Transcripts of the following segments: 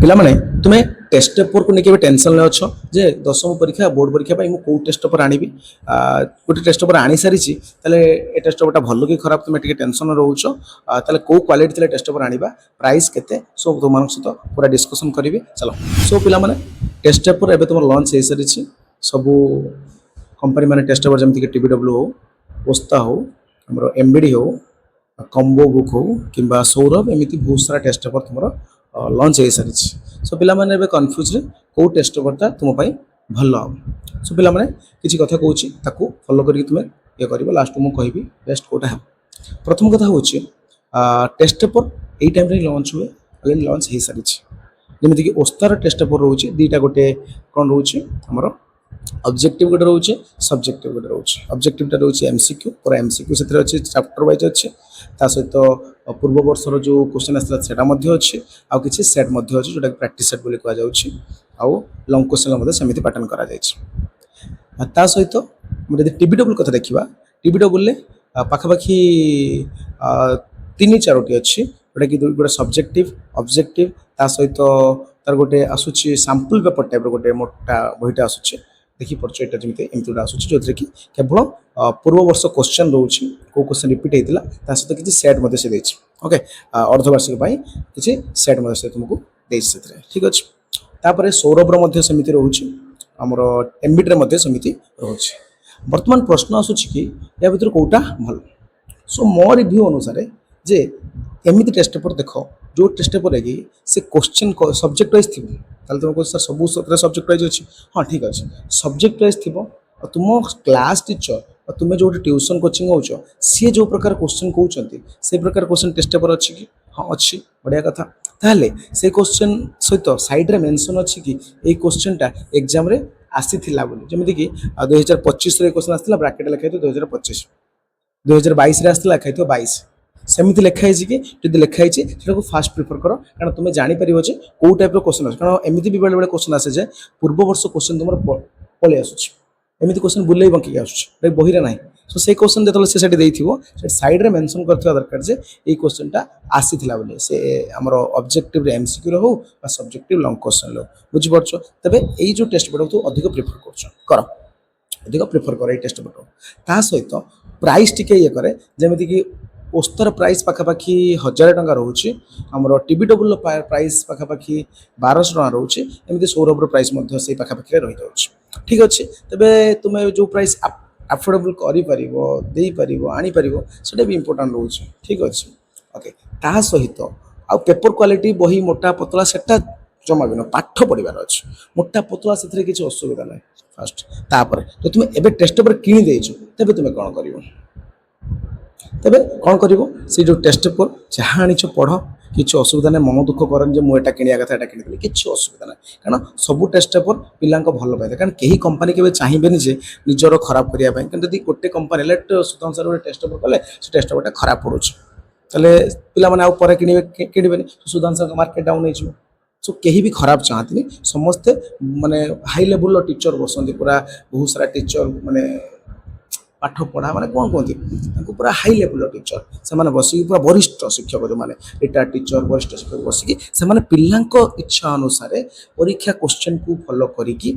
ପିଲାମାନେ ତୁମେ ଟେଷ୍ଟ ପେପରକୁ ନେଇକି ଏବେ ଟେନସନ୍ରେ ଅଛ ଯେ ଦଶମ ପରୀକ୍ଷା ବୋର୍ଡ଼ ପରୀକ୍ଷା ପାଇଁ ମୁଁ କେଉଁ ଟେଷ୍ଟ ପେପର ଆଣିବି। ଗୋଟେ ଟେଷ୍ଟ ପେପର ଆଣିସାରିଛି ତାହେଲେ ଏ ଟେଷ୍ଟ ପେପରଟା ଭଲ କି ଖରାପ ତୁମେ ଟିକେ ଟେନସନ୍ରେ ରହୁଛ। ତାହେଲେ କେଉଁ କ୍ୱାଲିଟି ଥିଲେ ଟେଷ୍ଟ ପେପର ଆଣିବା, ପ୍ରାଇସ୍ କେତେ, ସବୁ ତୁମମାନଙ୍କ ସହିତ ପୁରା ଡିସ୍କସନ୍ କରିବି। ଚାଲ ସବୁ ପିଲାମାନେ ଟେଷ୍ଟ ପେପର ଏବେ ତୁମର ଲଞ୍ଚ ହେଇସାରିଛି। ସବୁ कंपनी मैंने टेस्ट पेपर जमीक TBW हो, ओस्ता हो, आम MBD हो, कम्बो बुक हो कि सौरभ एमती बहुत सारा टेस्ट पेपर तुम लंच हो सारी। सो पिला माने कन्फ्यूज कौ टेस्ट पेपरटा तुमपाई भल हम। सो पिला माने किसी कथा कहूँ फॉलो करके तुम्हें ये कर लास्ट मुझे कहि बेस्ट कौटा है। प्रथम कथा हूँ टेस्ट पेपर यही टाइम लंच हुए अलरेडी लंच हो सारी। जमीक ओस्तार टेस्ट पेपर रोचे दीटा गोटे कौन रोचे आमर ऑब्जेक्टिव गोटे रोचे सब्जेक्टिव गोटे रोचे। ऑब्जेक्टिव रोचे MCQ पूरा MCQ से अच्छे चैप्टर वाइज अच्छे सहित पूर्व वर्षर जो क्वेश्चन आसाला सेटा अच्छे आउ किसी सेट अच्छे जोटा प्रैक्टिस सेट बोली कहुच्छे आउ लंग क्वेश्चन सेमती पैटर्न करा सहित TBW कथा देखा TBW पाखापाखि 3-4टी अच्छी जोटा कि गोटे सब्जेक्टिव ऑब्जेक्टिव सहित तार गोटे आसूची सैंपल पेपर टाइप गोटे मोटा बहीटा आसूची देखी पार्छ यहाँ जमी एमती गोटे आसूची जो कि केवल पूर्व वर्ष क्वेश्चन रोचे कौ क्वेश्चन रिपीट होता सहित किसी सेट से देती। ओके अर्धवार्षिक किसी सेट से तुमको देती ठीक अच्छे। तापर सौरभर सेमती रोचे आमर MBD सेमती रोचे। बर्तमान प्रश्न आसूची कि या भर कौटा भल। सो मो रिव्यू अनुसार जे एमती टेस्ट पेपर देख जो टेस्ट पेपर है कि से क्वेश्चन सब्जेक्ट वाइज थी तुम कह सर सब सब्जेक्ट वाइज अच्छी। हाँ ठीक अच्छे सब्जेक्ट वाइज थी तुम क्लास टीचर और तुम्हें जो ट्यूशन कोचिंग हो सी जो प्रकार क्वेश्चन कहते से प्रकार क्वेश्चन टेस्ट पेपर अच्छी कि हाँ अच्छी बढ़िया कथा। ताहले से क्वेश्चन सहित साइड रे मेंशन अच्छी कि ये क्वेश्चनटा एग्जाम रे आसी थिला बोली जमीती कि 2025 रे क्वेश्चन आसला ब्रैकेट लिखाई 2025 2022 रे आसला लिखाई 22 सेमती लिखाई कि जब लिखाई से फास्ट प्रिफर कर कारण तुम्हें जापर कौ टाइप क्वेश्चन आस कारण एमती भी बेले बेले क्वेश्चन आसे जे पूर्व वर्ष क्वेश्चन तुम पलि आसूँ एमती क्वेश्चन बुले बंकी आसूँ बही ना। सो से क्वेश्चन जो से साइड रे मेंशन करथिबा दरकार जे ये क्वेश्चनटा आसीथिला बोले से हमर ऑब्जेक्टिव रे MCQ हो बा सब्जेक्टिव लॉन्ग क्वेश्चन लो बुझि परछो। तबे एई जो टेस्ट पेपर तो अधिक प्रिफर करछो कर अधिक प्रिफर कर टेस्ट पेपर ता सहित प्राइस टिके ये करे जेमिति कि ओस्तर प्राइस पाखापाखि 1000 टंका रोचे आमर TBW प्राइस पाखापाखि 1200 टंका रोचे एमती सौरभर प्राइस से पाखापाखि रही जाऊँ ठीक अच्छे। तेबे तुम्हें जो प्राइस अफोर्डेबल करें भी इम्पोर्टाट रोचे ठीक अच्छे। ओके ता सहित आ पेपर क्वालिटी बही मोटा पतला सेटा जमा भी न पाठ पढ़ार अच्छे मोटा पतला से किसी असुविधा ना। फास्ट तापर तो तुम्हें एबे टेस्ट पेपर किणी देइछो तेबे तुम्हें कौन करिवो तेबे कौन करिवो से जो टेस्ट पेपर जहाँ आनी पढ़ किसी असुविधा ना मन दुख करन जे मुझे किणिया कथा एटा किणी किसी असुविधा ना कारण सब टेस्ट पेपर पिला भल पाए कारण कहीं कंपनी के चाहिए जे निजर खराब करने कि गोटे कंपनी लेट सुधांश सर गोटे टेस्ट पेपर कले से टेस्ट पेपर खराब पड़ुछ ताले पिला माने आउ परे किणवे सुधांश मार्केट डाउन हो। सो कहीं भी खराब चाहती समस्ते माने हाई लेवल टीचर बसती पूरा बहुत सारा टीचर माने पाठ पढ़ा माने कौन कहते पूरा हाई लेवल टीचर से बसिक पूरा वरिष्ठ शिक्षक जो मैंने रिटायर्ड टीचर वरिष्ठ शिक्षक बसिक से पिला इच्छा अनुसार परीक्षा क्वेश्चन को फॉलो करके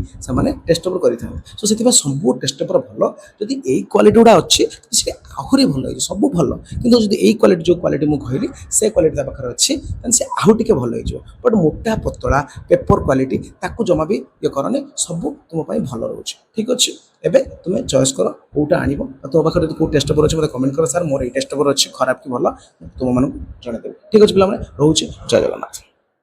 टेस्ट पेपर करें। सो से सब टेस्ट पेपर भल जदि यही क्वालिटी गुड़ा अच्छी आहरी भल सब भल किंतु जब यही क्वालिटी जो क्वालिटी मुझे कहली से क्वालिटी पाखे अच्छी से आहू टे भल हो बट मोटा पतला पेपर क्वालिटी ताकू जमा भी ये करने सब तुमपाई भल रोचे ठीक अच्छे। एबे तुम्हें चॉइस कर कौटा आन तुम पाखे कौ टेस्ट पेपर अच्छे मतलब कमेंट कर सर मोर ये टेस्ट पेपर अच्छी खराब कि भल तुम मानक जनईदेवी ठीक अच्छे पे रोचे जय जगन्नाथ।